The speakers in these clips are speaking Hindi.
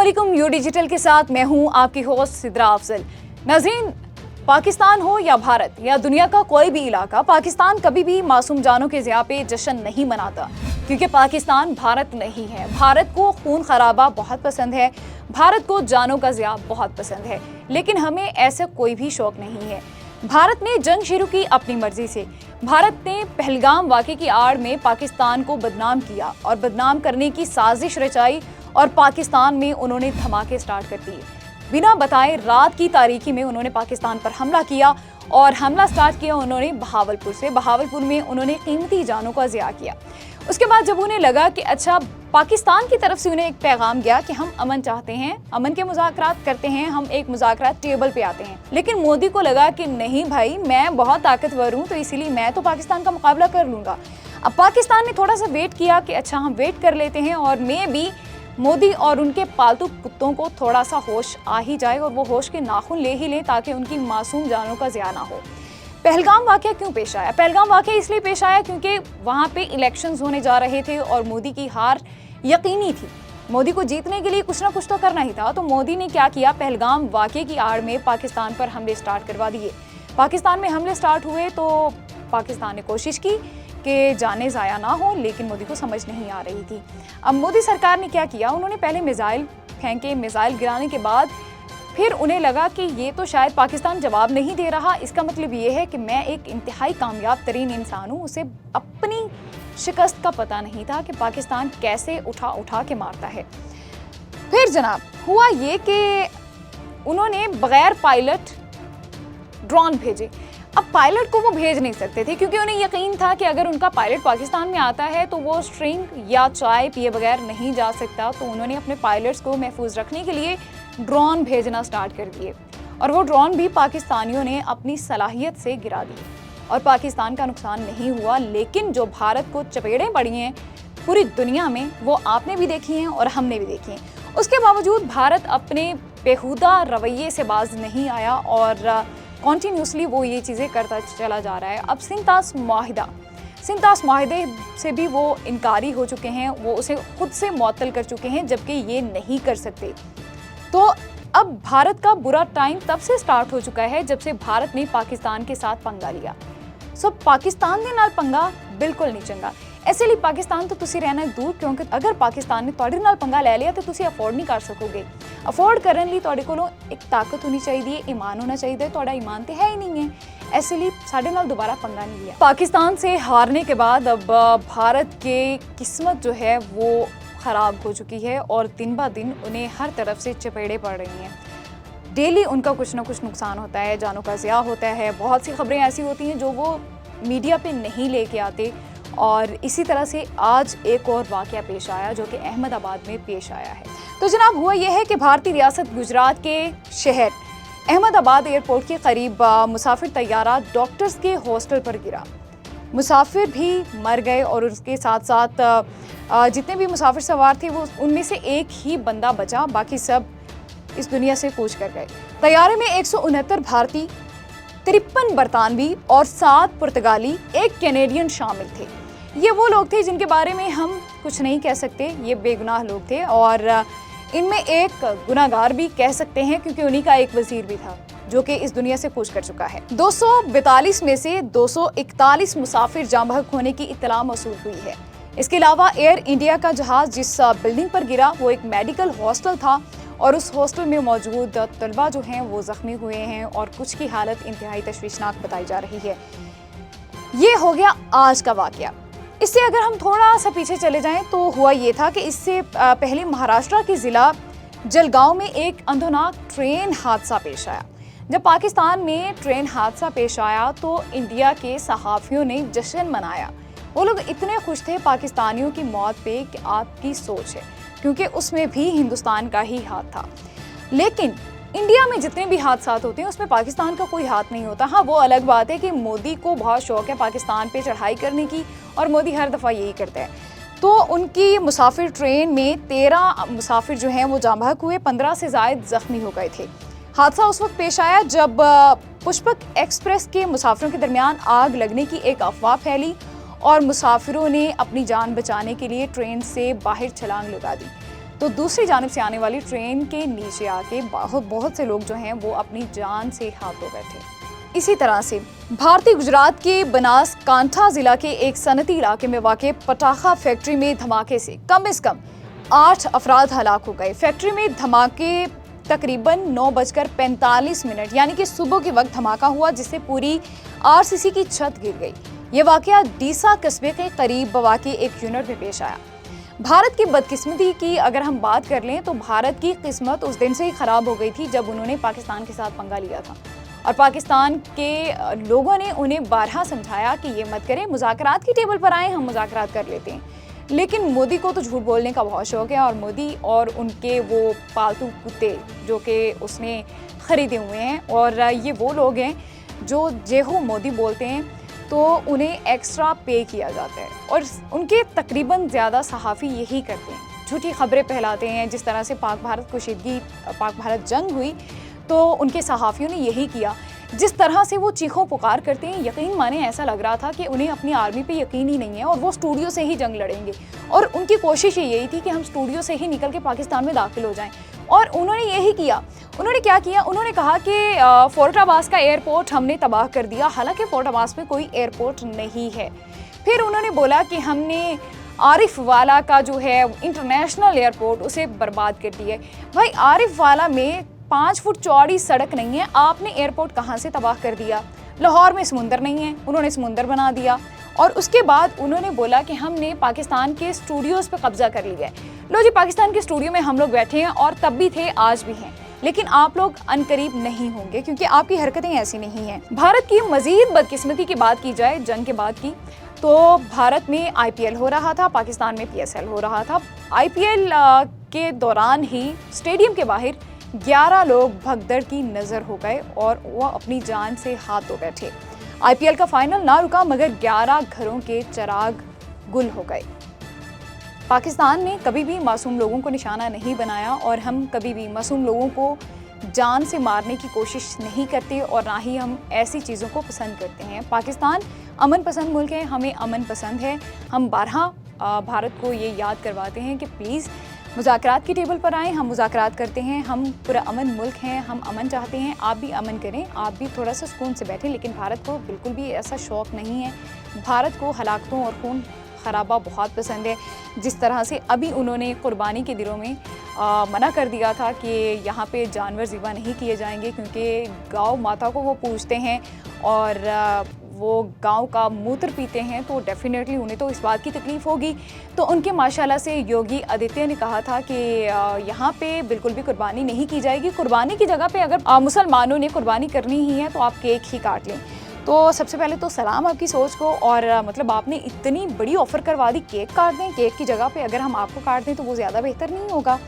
अस्सलामुअलैकुम। यू डिजिटल के साथ मैं हूं आपकी होस्ट सिद्रा अफजल। नाज़रीन, पाकिस्तान हो या भारत या दुनिया का कोई भी इलाका, पाकिस्तान कभी भी मासूम जानों के ज़िया पे जश्न नहीं मनाता, क्योंकि पाकिस्तान भारत नहीं है। भारत को खून खराबा बहुत पसंद है, भारत को जानों का ज़िया बहुत पसंद है, लेकिन हमें ऐसा कोई भी शौक नहीं है। भारत ने जंग शुरू की अपनी मर्जी से। भारत ने पहलगाम वाक़े की आड़ में पाकिस्तान को बदनाम किया और बदनाम करने की साजिश रचाई और पाकिस्तान में उन्होंने धमाके स्टार्ट कर दिए। बिना बताए रात की तारीकी में उन्होंने पाकिस्तान पर हमला किया और हमला स्टार्ट किया उन्होंने बहावलपुर से। बहावलपुर में उन्होंने कीमती जानों का ज़िया किया। उसके बाद जब उन्हें लगा कि अच्छा, पाकिस्तान की तरफ से उन्हें एक पैगाम गया कि हम अमन चाहते हैं, अमन के मुज़ाकरात करते हैं, हम एक मुज़ाकरात टेबल पे आते हैं। लेकिन मोदी को लगा कि नहीं भाई, मैं बहुत ताकतवर हूँ, तो इसीलिए मैं तो पाकिस्तान का मुकाबला कर लूँगा। अब पाकिस्तान ने थोड़ा सा वेट किया कि अच्छा हम वेट कर लेते हैं और मे भी मोदी और उनके पालतू कुत्तों को थोड़ा सा होश आ ही जाए और वो होश के नाखून ले ही लें ताकि उनकी मासूम जानों का ज़िया ना हो। पहलगाम वाक़या क्यों पेश आया? पहलगाम वाक़या इसलिए पेश आया क्योंकि वहाँ पे इलेक्शंस होने जा रहे थे और मोदी की हार यकीनी थी। मोदी को जीतने के लिए कुछ ना कुछ तो करना ही था। तो मोदी ने क्या किया, पहलगाम वाक़ये की आड़ में पाकिस्तान पर हमले स्टार्ट करवा दिए। पाकिस्तान में हमले स्टार्ट हुए तो पाकिस्तान ने कोशिश की कि जाने ज़ाया ना हो, लेकिन मोदी को समझ नहीं आ रही थी। अब मोदी सरकार ने क्या किया, उन्होंने पहले मिसाइल फेंके। मिसाइल गिराने के बाद फिर उन्हें लगा कि ये तो शायद पाकिस्तान जवाब नहीं दे रहा, इसका मतलब ये है कि मैं एक इंतहाई कामयाब तरीन इंसान हूँ। उसे अपनी शिकस्त का पता नहीं था कि पाकिस्तान कैसे उठा उठा के मारता है। फिर जनाब हुआ ये कि उन्होंने बगैर पायलट ड्रोन भेजे। अब पायलट को वो भेज नहीं सकते थे क्योंकि उन्हें यकीन था कि अगर उनका पायलट पाकिस्तान में आता है तो वो स्ट्रिंग या चाय पिए बगैर नहीं जा सकता। तो उन्होंने अपने पायलट्स को महफूज रखने के लिए ड्रोन भेजना स्टार्ट कर दिए और वो ड्रोन भी पाकिस्तानियों ने अपनी सलाहियत से गिरा दिए और पाकिस्तान का नुकसान नहीं हुआ। लेकिन जो भारत को चपेड़ें पड़ी हैं पूरी दुनिया में, वो आपने भी देखी हैं और हमने भी देखी हैं। उसके बावजूद भारत अपने बेहुदा रवैये से बाज नहीं आया और कॉन्टीन्यूसली वो ये चीज़ें करता चला जा रहा है। अब सिंतास माहिदे से भी वो इनकारी हो चुके हैं, वो उसे खुद से मुअत्तल कर चुके हैं, जबकि ये नहीं कर सकते। तो अब भारत का बुरा टाइम तब से स्टार्ट हो चुका है जब से भारत ने पाकिस्तान के साथ पंगा लिया। सो पाकिस्तान के नाल पंगा बिल्कुल नहीं चंगा। ऐसे लिए पाकिस्तान तो तुसी रहना दूर, क्योंकि अगर पाकिस्तान ने तुहाडे नाल पंगा ले लिया तो तुसी अफोर्ड नहीं कर सकोगे। अफोर्ड करने लिए तुहाडे कोलों एक ताकत होनी चाहिए, ईमान होना चाहिए। तुहाडा ईमान तो है ही नहीं है, ऐसे लिए साडे नाल दोबारा पंगा नहीं लिया। पाकिस्तान से हारने के बाद अब भारत के किस्मत जो है वो ख़राब हो चुकी है और दिन ब दिन उन्हें हर तरफ से चपेड़े पड़ रही हैं। डेली उनका कुछ ना कुछ नुकसान होता है, जानों का ज़िया होता है। बहुत सी खबरें ऐसी होती हैं जो वो मीडिया पे नहीं लेके आते और इसी तरह से आज एक और वाक़या पेश आया जो कि अहमदाबाद में पेश आया है। तो जनाब हुआ यह है कि भारतीय रियासत गुजरात के शहर अहमदाबाद एयरपोर्ट के करीब मुसाफिर तैयारा डॉक्टर्स के हॉस्टल पर गिरा। मुसाफिर भी मर गए और उसके साथ साथ जितने भी मुसाफिर सवार थे वो उनमें से एक ही बंदा बचा, बाकी सब इस दुनिया से कूच कर गए। तैयारे में 169 भारतीय, 53 बरतानवी और 7 पुर्तगाली, 1 कैनेडियन शामिल थे। ये वो लोग थे जिनके बारे में हम कुछ नहीं कह सकते, ये बेगुनाह लोग थे और इनमें एक गुनाहगार भी कह सकते हैं क्योंकि उन्हीं का एक वजीर भी था जो कि इस दुनिया से कूच कर चुका है। 242 में से 241 मुसाफिर जाँ बहक होने की इत्तला मौसूल हुई है। इसके अलावा एयर इंडिया का जहाज़ जिस बिल्डिंग पर गिरा वो एक मेडिकल हॉस्टल था और उस हॉस्टल में मौजूद तलबा जो हैं वो ज़ख्मी हुए हैं और कुछ की हालत इंतहाई तशवीशनाक बताई जा रही है। ये हो गया आज का वाक़या। इससे अगर हम थोड़ा सा पीछे चले जाएं तो हुआ ये था कि इससे पहले महाराष्ट्र के ज़िला जलगांव में एक अंधोनाक ट्रेन हादसा पेश आया। जब पाकिस्तान में ट्रेन हादसा पेश आया तो इंडिया के सहाफ़ियों ने जश्न मनाया। वो लोग इतने खुश थे पाकिस्तानियों की मौत पे कि आपकी सोच है, क्योंकि उसमें भी हिंदुस्तान का ही हाथ था। लेकिन इंडिया में जितने भी हादसा होते हैं उसमें पाकिस्तान का कोई हाथ नहीं होता। हाँ, वो अलग बात है कि मोदी को बहुत शौक है पाकिस्तान पे चढ़ाई करने की और मोदी हर दफ़ा यही करता है। तो उनकी मुसाफिर ट्रेन में 13 मुसाफिर जो हैं वो जाँ बहक हुए, 15 से ज़ायद ज़ख्मी हो गए थे। हादसा उस वक्त पेश आया जब पुष्पक एक्सप्रेस के मुसाफिरों के दरमियान आग लगने की एक अफवाह फैली और मुसाफिरों ने अपनी जान बचाने के लिए ट्रेन से बाहर छलांग लगा दी। तो दूसरी जानिब से आने वाली ट्रेन के नीचे आके बहुत से लोग जो हैं वो अपनी जान से हाथ धो बैठे। इसी तरह से भारतीय गुजरात के बनासकांठा जिला के एक सनती इलाके में वाक़ पटाखा फैक्ट्री में धमाके से कम 8 अफराद हलाक हो गए। फैक्ट्री में धमाके तकरीबन 9:45 यानी कि सुबह के वक्त धमाका हुआ, जिससे पूरी आरसीसी की छत गिर गई। ये वाक़या डीसा कस्बे के करीब वाक़ एक यूनिट में पेश आया। भारत की बदकिस्मती की अगर हम बात कर लें तो भारत की किस्मत उस दिन से ही ख़राब हो गई थी जब उन्होंने पाकिस्तान के साथ पंगा लिया था और पाकिस्तान के लोगों ने उन्हें बारहा समझाया कि ये मत करें, मुज़ाकरात की टेबल पर आए, हम मुज़ाकरात कर लेते हैं। लेकिन मोदी को तो झूठ बोलने का बहुत शौक है और मोदी और उनके वो पालतू कुत्ते जो कि उसने ख़रीदे हुए हैं, और ये वो लोग हैं जो जेहू मोदी बोलते हैं तो उन्हें एक्स्ट्रा पे किया जाता है और उनके तकरीबन ज़्यादा सहाफ़ी यही करते हैं, झूठी खबरें फैलाते हैं। जिस तरह से पाक भारत जंग हुई तो उनके सहाफ़ियों ने यही किया। जिस तरह से वो चीखों पुकार करते हैं, यकीन माने ऐसा लग रहा था कि उन्हें अपनी आर्मी पे यकीन ही नहीं है और वो स्टूडियो से ही जंग लड़ेंगे और उनकी कोशिश यही थी कि हम स्टूडियो से ही निकल के पाकिस्तान में दाखिल हो जाएं और उन्होंने यही किया। उन्होंने क्या किया, उन्होंने कहा कि फोर्ट अब्बास का एयरपोर्ट हमने तबाह कर दिया, हालांकि फोर्ट अब्बास में कोई एयरपोर्ट नहीं है। फिर उन्होंने बोला कि हमने आरिफ वाला का जो है इंटरनेशनल एयरपोर्ट उसे बर्बाद कर दिया। भाई आरिफ वाला में 5 फुट चौड़ी सड़क नहीं है, आपने एयरपोर्ट कहाँ से तबाह कर दिया। लाहौर में समुंदर नहीं है, उन्होंने समुंदर बना दिया। और उसके बाद उन्होंने बोला कि हमने पाकिस्तान के स्टूडियोज़ पे कब्जा कर लिया है। लो जी, पाकिस्तान के स्टूडियो में हम लोग बैठे हैं और तब भी थे, आज भी हैं, लेकिन आप लोग अनकरीब नहीं होंगे क्योंकि आपकी हरकतें ऐसी नहीं हैं। भारत की मजीद बदकिस्मती की बात की जाए जंग के बाद की, तो भारत में IPL हो रहा था, पाकिस्तान में PSL हो रहा था। IPL के दौरान ही स्टेडियम के बाहर 11 लोग भगदड़ की नज़र हो गए और वो अपनी जान से हाथ धो बैठे। IPL का फाइनल ना रुका मगर 11 घरों के चिराग गुल हो गए। पाकिस्तान ने कभी भी मासूम लोगों को निशाना नहीं बनाया और हम कभी भी मासूम लोगों को जान से मारने की कोशिश नहीं करते और ना ही हम ऐसी चीज़ों को पसंद करते हैं। पाकिस्तान अमन पसंद मुल्क है, हमें अमन पसंद है। हम बारहा भारत को ये याद करवाते हैं कि प्लीज़ मुज़ाकरात की टेबल पर आएँ, हम मुज़ाकरात करते हैं, हम पूरा अमन मुल्क हैं, हम अमन चाहते हैं, आप भी अमन करें, आप भी थोड़ा सा सुकून से बैठें। लेकिन भारत को बिल्कुल भी ऐसा शौक़ नहीं है। भारत को हलाकतों और खून खराबा बहुत पसंद है। जिस तरह से अभी उन्होंने कुर्बानी के दिनों में मना कर दिया था कि यहाँ पे जानवर ज़िबा नहीं किए जाएंगे क्योंकि गौ माता को वो पूजते हैं और वो गांव का मूत्र पीते हैं, तो डेफिनेटली उन्हें तो इस बात की तकलीफ़ होगी। तो उनके माशाल्लाह से योगी आदित्य ने कहा था कि यहाँ पे बिल्कुल भी कुर्बानी नहीं की जाएगी। कुर्बानी की जगह पे अगर मुसलमानों ने कुर्बानी करनी ही है तो आप केक ही काट लें। तो सबसे पहले तो सलाम आपकी सोच को, और मतलब आपने इतनी बड़ी ऑफ़र करवा दी, केक काट दें। केक की जगह पे अगर हम आपको काट दें तो वो ज़्यादा बेहतर नहीं होगा।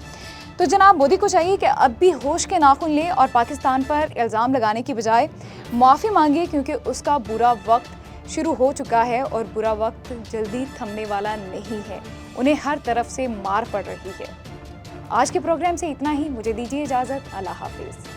तो जनाब मोदी को चाहिए कि अब भी होश के नाखून लें और पाकिस्तान पर इल्ज़ाम लगाने की बजाय माफ़ी मांगे, क्योंकि उसका बुरा वक्त शुरू हो चुका है और बुरा वक्त जल्दी थमने वाला नहीं है। उन्हें हर तरफ से मार पड़ रही है। आज के प्रोग्राम से इतना ही, मुझे दीजिए इजाज़त। अल्लाह हाफिज़।